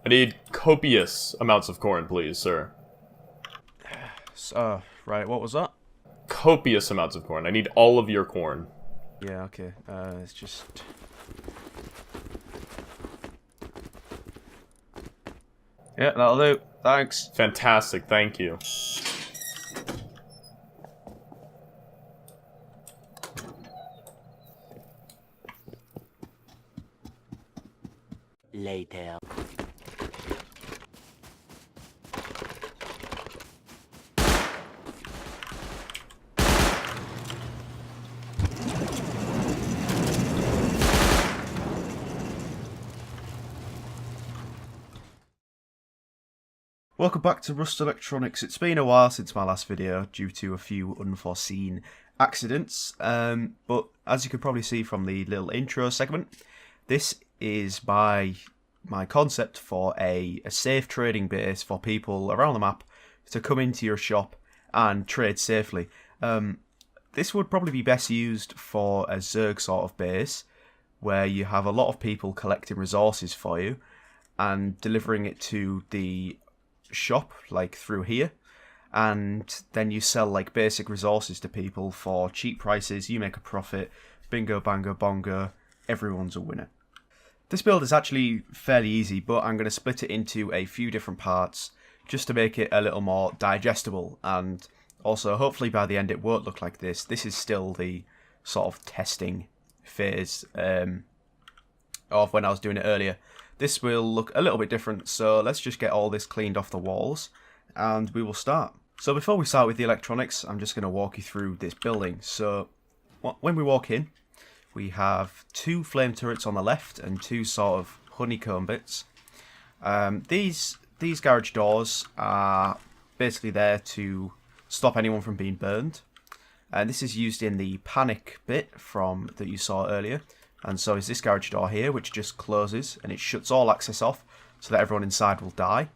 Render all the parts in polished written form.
I need copious amounts of corn, please, sir. Right, what was that? Copious amounts of corn. I need all of your corn. Yeah, okay. It's just... Yeah, that'll do. Thanks. Fantastic, thank you. Later. Welcome back to Rust Electronics. It's been a while since my last video due to a few unforeseen accidents, but as you can probably see from the little intro segment, this is my concept for a safe trading base for people around the map to come into your shop and trade safely. This would probably be best used for a ZERGS sort of base where you have a lot of people collecting resources for you and delivering it to the shop, like through here, and then you sell like basic resources to people for cheap prices. You make a profit. Bingo, bango, bongo. Everyone's a winner. This build is actually fairly easy, but I'm going to split it into a few different parts just to make it a little more digestible, and also hopefully by the end it won't look like this. This is still the sort of testing phase of when I was doing it earlier. This will look a little bit different, so let's just get all this cleaned off the walls and we will start. So before we start with the electronics, I'm just going to walk you through this building. So when we walk in, we have two flame turrets on the left and two sort of honeycomb bits. These garage doors are basically there to stop anyone from being burned. And this is used in the panic bit that you saw earlier. And so is this garage door here, which just closes and it shuts all access off so that everyone inside will die.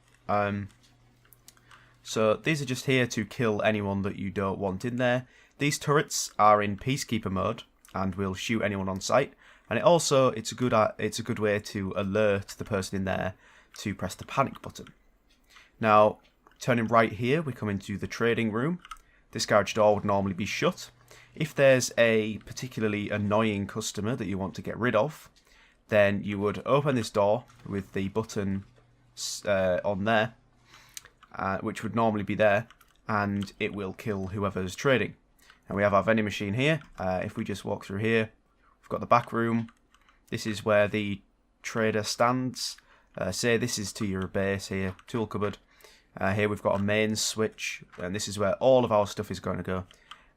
So these are just here to kill anyone that you don't want in there. These turrets are in peacekeeper mode and will shoot anyone on sight. And it's a good way to alert the person in there to press the panic button. Now, turning right here, we come into the trading room. This garage door would normally be shut. If there's a particularly annoying customer that you want to get rid of, then you would open this door with the button on there, which would normally be there, and it will kill whoever's trading. And we have our vending machine here. If we just walk through here, we've got the back room. This is where the trader stands. Say this is to your base here, tool cupboard. Here we've got a main switch, and this is where all of our stuff is going to go.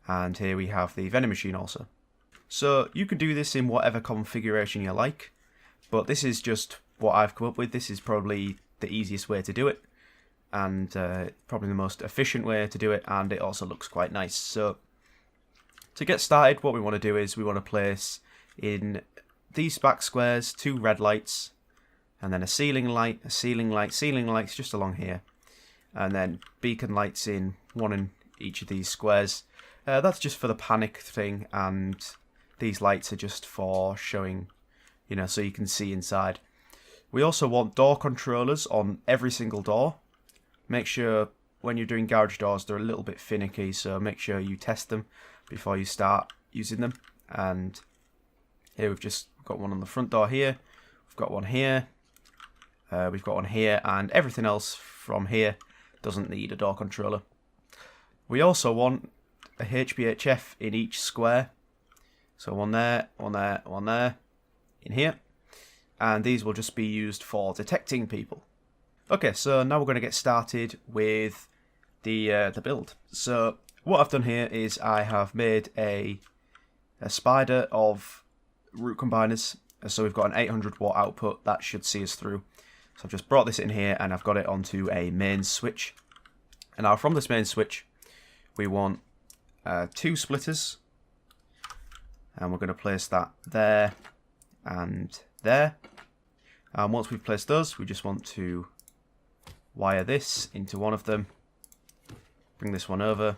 And here we have the vending machine also. So you can do this in whatever configuration you like, but this is just what I've come up with. This is probably the easiest way to do it, and probably the most efficient way to do it, and it also looks quite nice. So to get started, what we want to do is we want to place in these back squares 2 red lights, and then a ceiling light, ceiling lights just along here, and then beacon lights in one in each of these squares. That's just for the panic thing, and these lights are just for showing, so you can see inside. We also want door controllers on every single door. Make sure when you're doing garage doors, they're a little bit finicky, so make sure you test them before you start using them. And here we've just got one on the front door here. We've got one here. We've got one here, and everything else from here doesn't need a door controller. We also want a HBHF in each square. So one there, one there, one there, in here. And these will just be used for detecting people. Okay, so now we're going to get started with the build. So what I've done here is I have made a spider of root combiners. So we've got an 800 watt output that should see us through. So I've just brought this in here and I've got it onto a main switch. And now from this main switch, we want 2 splitters, and we're going to place that there and there. And once we've placed those, we just want to wire this into one of them, bring this one over,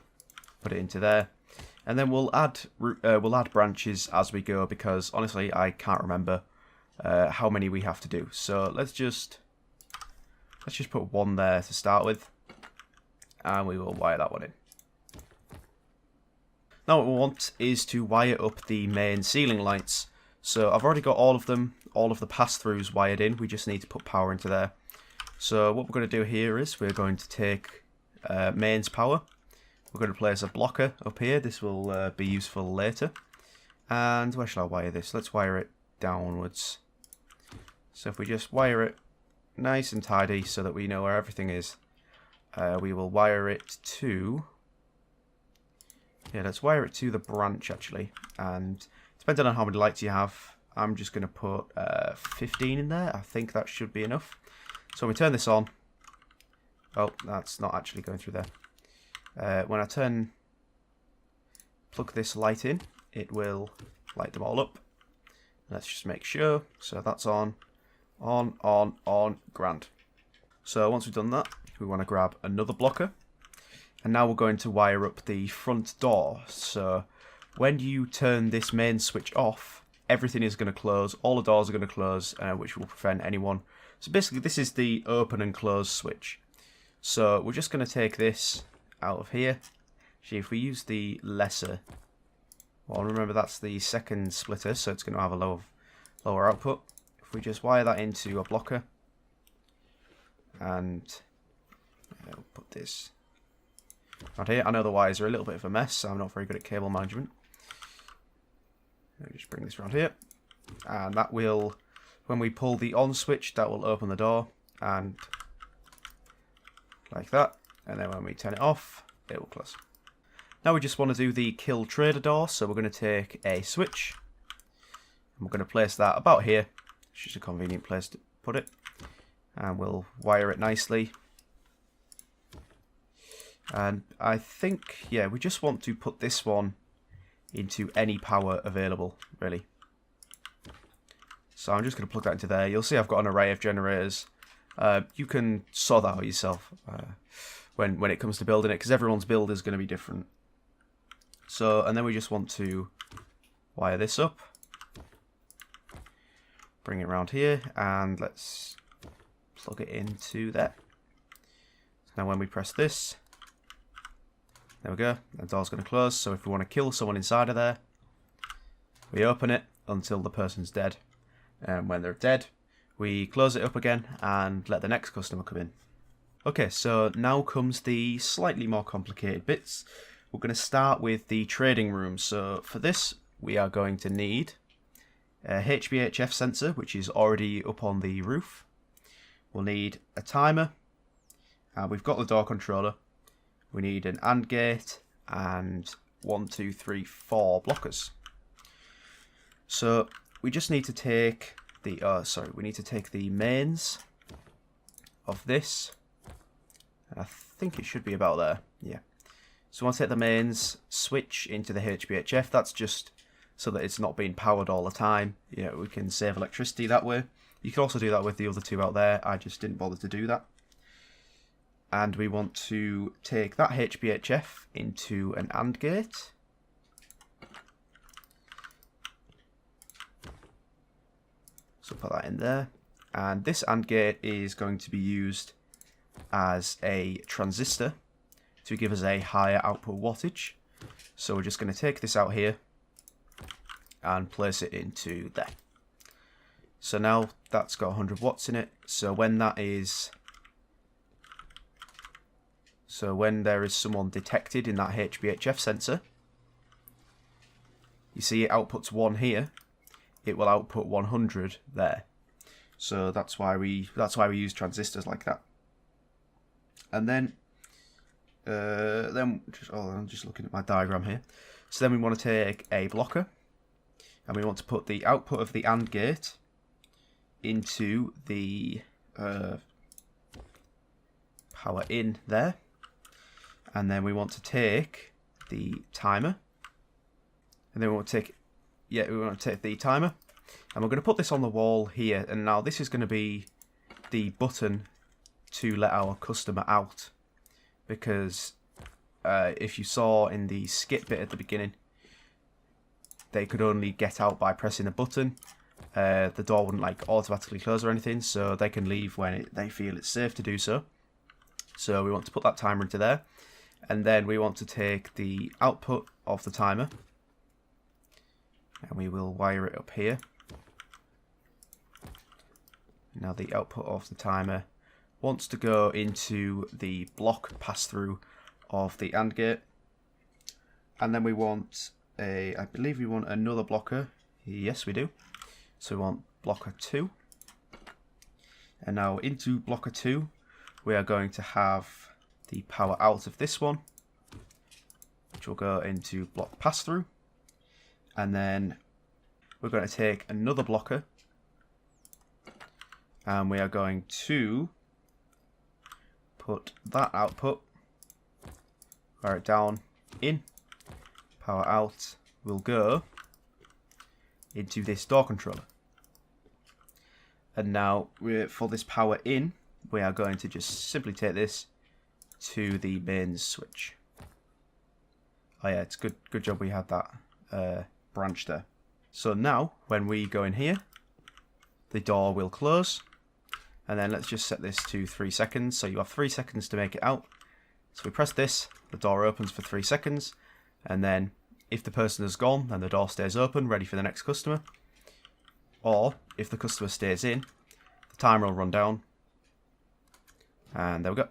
put it into there, and then we'll add branches as we go, because honestly I can't remember how many we have to do. So let's just put one there to start with, and we will wire that one in. Now what we want is to wire up the main ceiling lights. So I've already got all of them, all of the pass-throughs wired in. We just need to put power into there. So what we're going to do here is we're going to take mains power. We're going to place a blocker up here. This will be useful later. And where shall I wire this? Let's wire it downwards. So if we just wire it nice and tidy so that we know where everything is, we will wire it to... Yeah, let's wire it to the branch actually. And depending on how many lights you have, I'm just going to put 15 in there. I think that should be enough. So when we turn this on... Oh, that's not actually going through there. When I plug this light in, it will light them all up. Let's just make sure. So that's on, grand. So once we've done that, we want to grab another blocker. And now we're going to wire up the front door. So when you turn this main switch off, everything is going to close. All the doors are going to close, which will prevent anyone. So basically this is the open and close switch. So we're just going to take this out of here. Actually, if we use the lesser, well, remember that's the second splitter, so it's going to have a lower output. If we just wire that into a blocker, and we'll put this right here. I know the wires are a little bit of a mess, so I'm not very good at cable management. I'll just bring this around here, and that will, when we pull the on switch, that will open the door, and like that. And then when we turn it off, it will close. Now we just want to do the kill trader door, so we're going to take a switch, and we're going to place that about here. It's just a convenient place to put it, and we'll wire it nicely. And I think, yeah, we just want to put this one into any power available, really. So I'm just going to plug that into there. You'll see I've got an array of generators. You can sort that out yourself when it comes to building it, because everyone's build is going to be different. So, and then we just want to wire this up, bring it around here, and let's plug it into there. Now when we press this, there we go, the door's going to close. So if we want to kill someone inside of there, we open it until the person's dead. And when they're dead, we close it up again and let the next customer come in. Okay, so now comes the slightly more complicated bits. We're going to start with the trading room. So for this, we are going to need a HBHF sensor, which is already up on the roof. We'll need a timer. We've got the door controller. We need an AND gate and 1, 2, 3, 4 blockers. So we just need to take the mains of this. I think it should be about there. Yeah. So once I take the mains, switch into the HBHF. That's just so that it's not being powered all the time. You know, we can save electricity that way. You can also do that with the other two out there. I just didn't bother to do that. And we want to take that HBHF into an AND gate. So put that in there. And this AND gate is going to be used as a transistor to give us a higher output wattage. So we're just going to take this out here and place it into there. So now that's got 100 watts in it. So when there is someone detected in that HBHF sensor, you see it outputs 1 here, it will output 100 there. So that's why we use transistors like that. And then I'm just looking at my diagram here. So then we want to take a blocker, and we want to put the output of the AND gate into the power in there. And then we want to take the timer, and then we want to take the timer, and we're going to put this on the wall here. And now this is going to be the button to let our customer out, because if you saw in the skip bit at the beginning, they could only get out by pressing a button, the door wouldn't like automatically close or anything, so they can leave when they feel it's safe to do so. So we want to put that timer into there, and then we want to take the output of the timer, and we will wire it up here. Now the output of the timer wants to go into the block pass-through of the AND gate, and then we want I believe we want another blocker. Yes, we do. So we want blocker 2, and now into blocker 2 we are going to have the power out of this one, which will go into block pass-through, and then we're going to take another blocker, and we are going to put that output, wire it down in, power out will go into this door controller. And now for this power in, we are going to just simply take this to the mains switch. Oh yeah, it's good job we had that branch there. So now when we go in here, the door will close, and then let's just set this to 3 seconds, so you have 3 seconds to make it out. So we press this, the door opens for 3 seconds, and then if the person has gone, then the door stays open, ready for the next customer. Or if the customer stays in, the timer will run down, and there we go.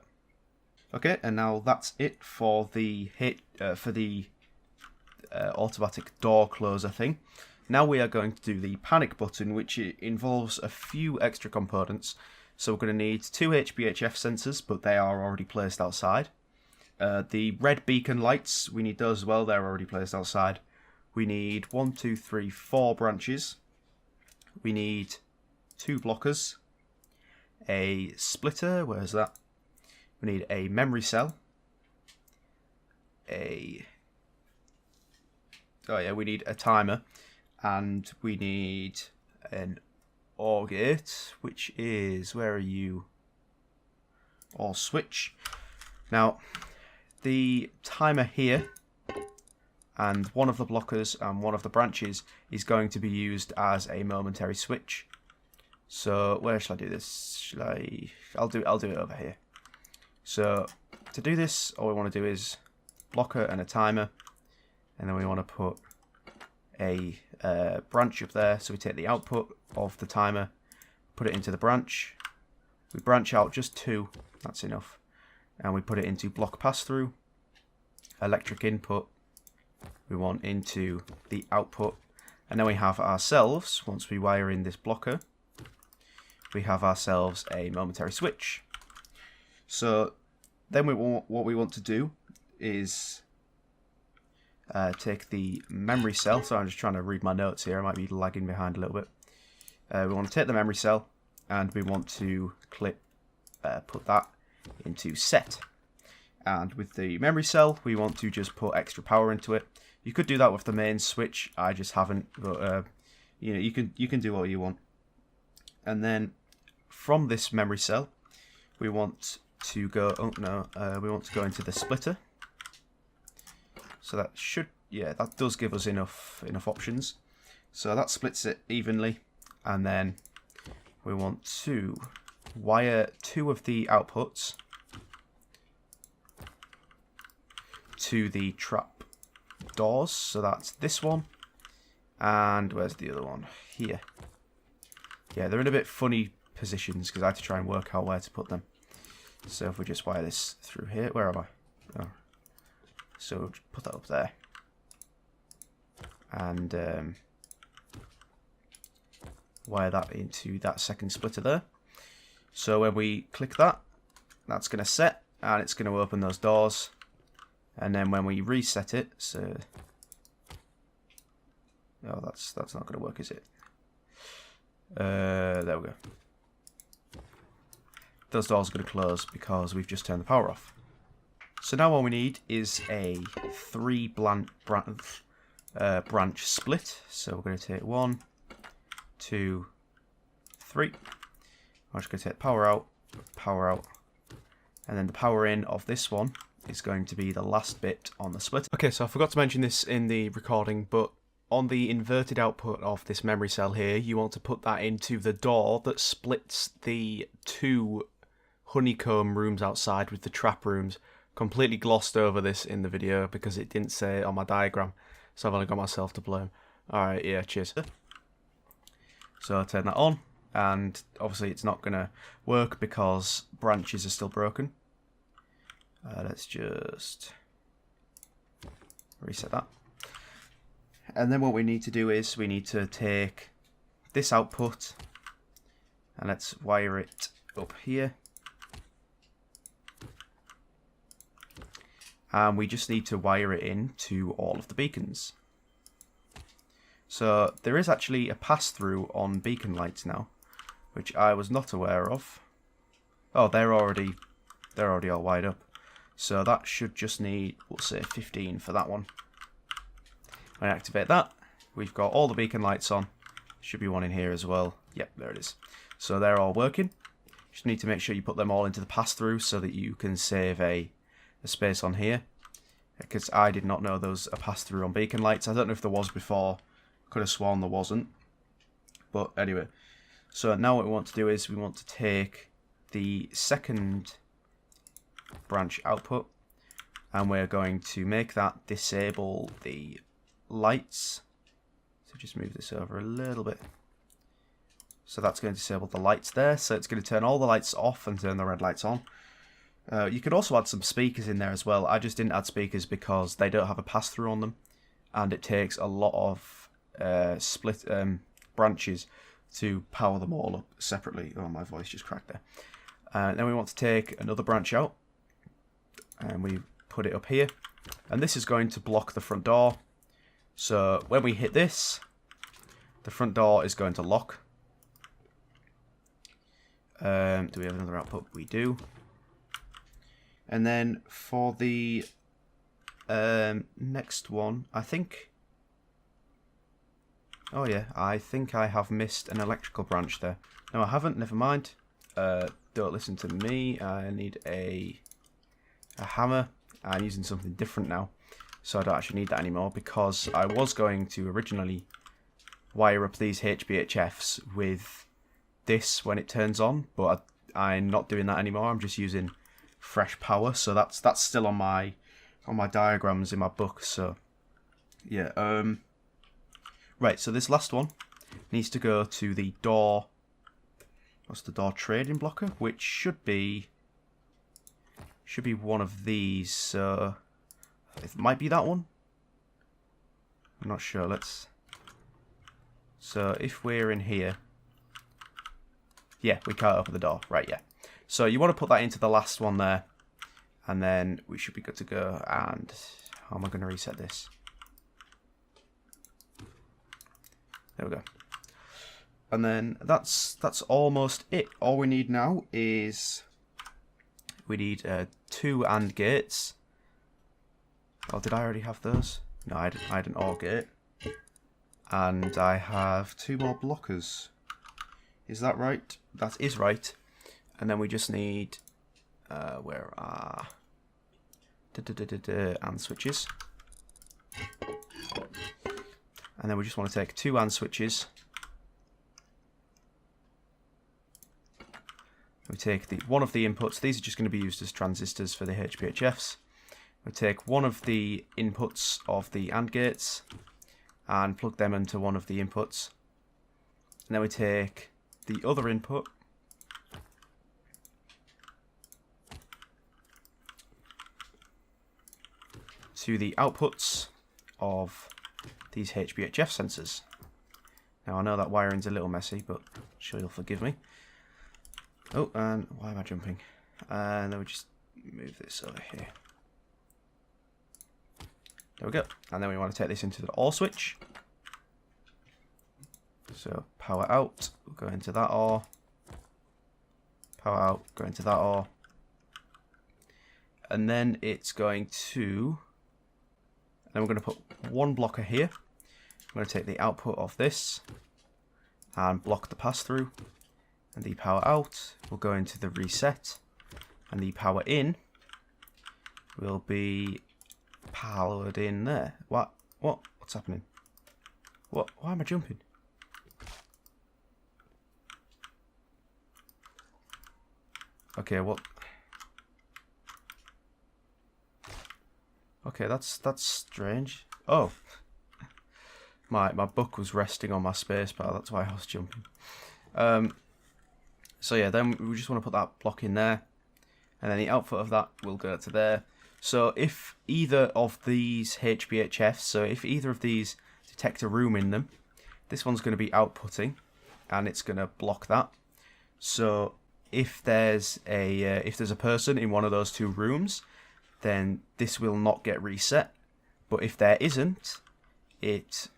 Okay, and now that's it for the automatic door closer thing. Now we are going to do the panic button, which involves a few extra components. So we're going to need 2 HBHF sensors, but they are already placed outside. The red beacon lights, we need those as well, they're already placed outside. We need 4 branches. We need 2 blockers. A splitter, where's that? We need a memory cell. We need a timer. And we need an OR gate, which is, where are you? OR switch. Now, the timer here and one of the blockers and one of the branches is going to be used as a momentary switch. So where shall I do this? I'll do it over here. So to do this, all we want to do is blocker and a timer, and then we want to put a branch up there. So we take the output of the timer, put it into the branch. We branch out just 2, that's enough, and we put it into block pass-through. Electric input we want into the output, and then we have ourselves, once we wire in this blocker, we have ourselves a momentary switch. So then what we want to do is take the memory cell. So I'm just trying to read my notes here, I might be lagging behind a little bit. We want to take the memory cell, and we want to put that into set. And with the memory cell, we want to just put extra power into it. You could do that with the main switch, I just haven't, but you can do what you want. And then from this memory cell, we want to go we want to go into the splitter. So that that does give us enough options. So that splits it evenly, and then we want to wire 2 of the outputs to the trap doors. So that's this one, and where's the other one? Here. Yeah, they're in a bit funny positions because I had to try and work out where to put them. So if we just wire this through here, where am I? Oh. So we'll put that up there, and wire that into that second splitter there. So when we click that, that's going to set, and it's going to open those doors. And then when we reset it, so oh, that's not going to work, is it? There we go. Those doors are going to close because we've just turned the power off. So now all we need is a 3 branch split. So we're going to take 1, 2, 3. I'm just going to take power out, and then the power in of this one. Is going to be the last bit on the splitter. Okay, so I forgot to mention this in the recording, but the on the inverted output of this memory cell here, you want to put that into the door that splits the 2 honeycomb rooms outside with the trap rooms. Completely glossed over this in the video because it didn't say it on my diagram, so I've only got myself to blame. Alright, yeah, cheers. So I'll turn that on, and obviously it's not going to work because branches are still broken. Let's just reset that. And then what we need to do is we need to take this output and let's wire it up here. And we just need to wire it in to all of the beacons. So there is actually a pass-through on beacon lights now, which I was not aware of. Oh, they're already all wired up. So that should just need, we'll say 15 for that one. When I activate that, we've got all the beacon lights on. Should be one in here as well. Yep, there it is. So they're all working. Just need to make sure you put them all into the pass-through so that you can save a space on here. Because I did not know there was a pass-through on beacon lights. I don't know if there was before. Could have sworn there wasn't. But anyway. So now what we want to do is we want to take the second branch output and we're going to make that disable the lights. So just move this over a little bit. So that's going to disable the lights there. So it's going to turn all the lights off and turn the red lights on. You could also add some speakers in there as well. I just didn't add speakers because they don't have a pass-through on them. And it takes a lot of split branches to power them all up separately. Oh, my voice just cracked there. Then we want to take another branch out. And we put it up here. And this is going to block the front door. So when we hit this, the front door is going to lock. Do we have another output? We do. And then for the next one, I think... Oh yeah, I think I have missed an electrical branch there. No, I haven't. Never mind. Don't listen to me. I need a hammer. I'm using something different now. So I don't actually need that anymore because I was going to originally wire up these HBHFs with this when it turns on, but I'm not doing that anymore. I'm just using fresh power, so that's still on my diagrams in my book. So yeah, right. So this last one needs to go to the door. What's the door trading blocker? Which should be one of these. So it might be that one. I'm not sure. So if we're in here, yeah, we can't open the door. Right, yeah. So you want to put that into the last one there, and then we should be good to go. And how am I going to reset this? There we go. And then that's almost it. All we need now is we need 2 AND gates. Oh, did I already have those? No, I had an OR gate. And I have 2 more blockers. Is that right? That is right. And then we just need where are AND switches. And then we just want to take 2 AND switches. We take one of the inputs. These are just going to be used as transistors for the HPHFs. We take one of the inputs of the AND gates and plug them into one of the inputs. And then we take the other input to the outputs of these HBHF sensors. Now I know that wiring's a little messy, but I'm sure you'll forgive me. Oh, and why am I jumping? And then we just move this over here. There we go. And then we want to take this into the OR switch. So power out, we'll go into that OR. Power out, go into that OR. And then it's going to... Then we're going to put 1 blocker here. I'm going to take the output of this and block the pass-through. And the power out will go into the reset. And the power in will be powered in there. What's happening? What? Why am I jumping? Okay, what? Okay, that's strange. Oh, my book was resting on my spacebar. That's why I was jumping. So yeah, then we just want to put that block in there, and then the output of that will go to there. So if either of these HBHFs, so if either of these detect a room in them, this one's going to be outputting, and it's going to block that. So if there's a person in one of those two rooms, then this will not get reset. But if there isn't, it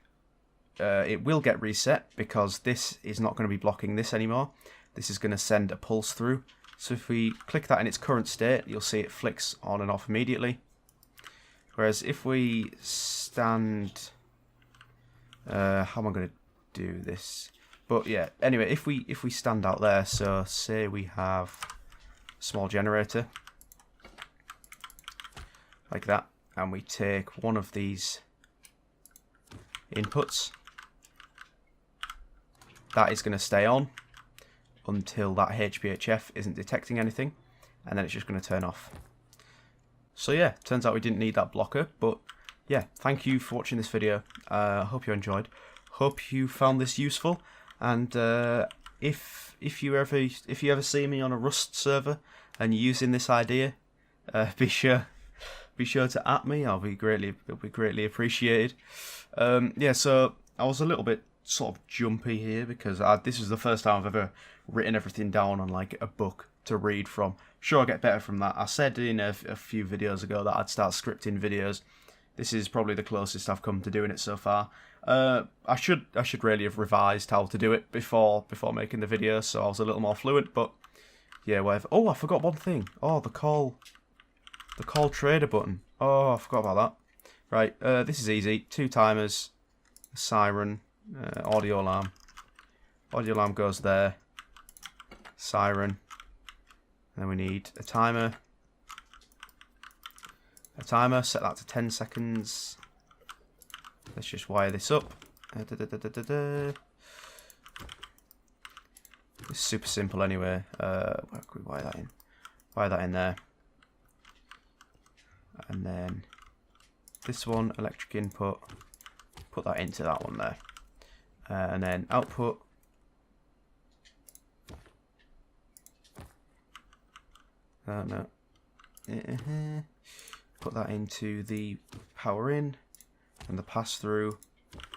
will get reset, because this is not going to be blocking this anymore. This is going to send a pulse through. So if we click that in its current state, you'll see it flicks on and off immediately. Whereas if we stand... how am I going to do this? But yeah, anyway, if we stand out there, so say we have a small generator, like that, and we take one of these inputs, that is going to stay on until that HBHF isn't detecting anything, and then it's just going to turn off. So yeah, turns out we didn't need that blocker, but yeah, thank you for watching this video. I hope you enjoyed. Hope you found this useful, and if you ever see me on a Rust server and you're using this idea, be sure to @me. It'll be greatly appreciated. Yeah, so I was a little bit sort of jumpy here because this is the first time I've ever written everything down on like a book to read from. Sure, I'll get better from that. I said in a few videos ago that I'd start scripting videos. This is probably the closest I've come to doing it so far. I should really have revised how to do it before making the video, so I was a little more fluent. But yeah, whatever. Oh, I forgot one thing. Oh, the call trader button. Oh, I forgot about that. Right, this is easy. 2 timers, a siren, audio alarm. Audio alarm goes there. Siren. Then we need a timer. Set that to 10 seconds. Let's just wire this up. It's super simple anyway. Where can we wire that in? Wire that in there. And then this one, electric input, put that into that one there. And then output. No. Put that into the power in, and the pass through,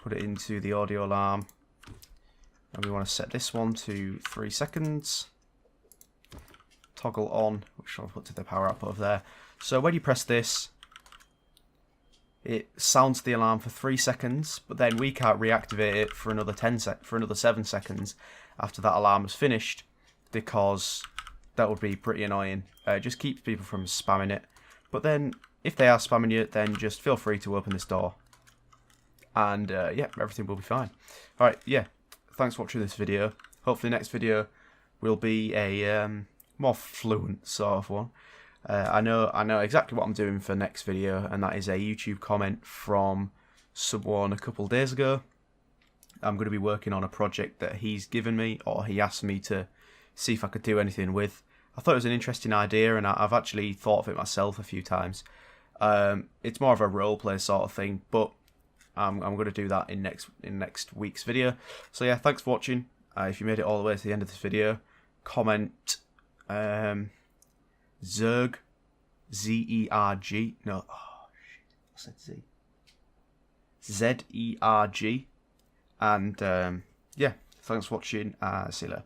put it into the audio alarm, and we want to set this one to 3 seconds. Toggle on, which I'll put to the power output of there. So when you press this, it sounds the alarm for 3 seconds, but then we can't reactivate it for another 7 seconds after that alarm is finished, because that would be pretty annoying. It just keeps people from spamming it. But then, if they are spamming you, then just feel free to open this door. And yeah, everything will be fine. Alright, yeah, thanks for watching this video. Hopefully next video will be a more fluent sort of one. I know exactly what I'm doing for next video, and that is a YouTube comment from someone a couple days ago. I'm going to be working on a project that he's given me, or he asked me to see if I could do anything with. I thought it was an interesting idea, and I've actually thought of it myself a few times. It's more of a roleplay sort of thing, but I'm going to do that in next week's video. So yeah, thanks for watching. If you made it all the way to the end of this video, comment ZERG, Z-E-R-G. No, oh shit, I said Z. Z-E-R-G. And yeah, thanks for watching. See you later.